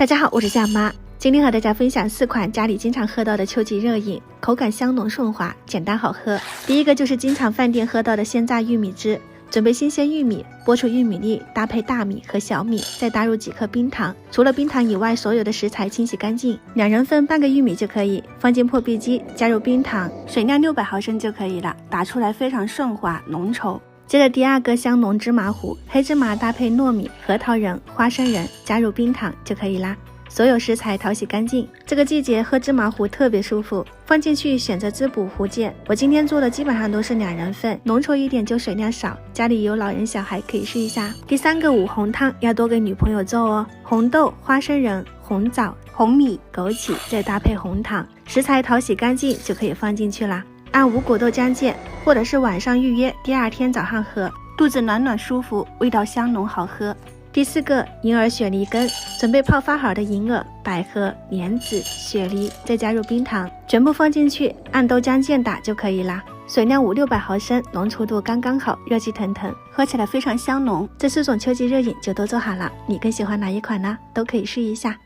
大家好，我是夏妈，今天和大家分享4款家里经常喝到的秋季热饮，口感香浓顺滑，简单好喝。第一个就是经常饭店喝到的鲜榨玉米汁，准备新鲜玉米，剥除玉米粒，搭配大米和小米，再打入几克冰糖，除了冰糖以外，所有的食材清洗干净，2人份半个玉米就可以，放进破壁机，加入冰糖，水量600毫升就可以了，打出来非常顺滑浓稠。接着第二个香浓芝麻糊，黑芝麻搭配糯米、核桃仁、花生仁，加入冰糖就可以啦。所有食材淘洗干净，这个季节喝芝麻糊特别舒服，放进去选择滋补糊件。我今天做的基本上都是2人份，浓稠一点就水量少，家里有老人小孩可以试一下。第三个五红汤要多给女朋友做哦，红豆、花生仁、红枣、红米、枸杞，再搭配红糖，食材淘洗干净就可以放进去啦。按5果豆浆键，或者是晚上预约，第2天早上喝，肚子暖暖舒服，味道香浓好喝。第4个银耳雪梨羹，准备泡发好的银耳、百合、莲子、雪梨，再加入冰糖，全部放进去，按豆浆键打就可以啦。水量500-600毫升，浓稠度刚刚好，热气腾腾，喝起来非常香浓。这4种秋季热饮就都做好了，你更喜欢哪一款呢？都可以试一下。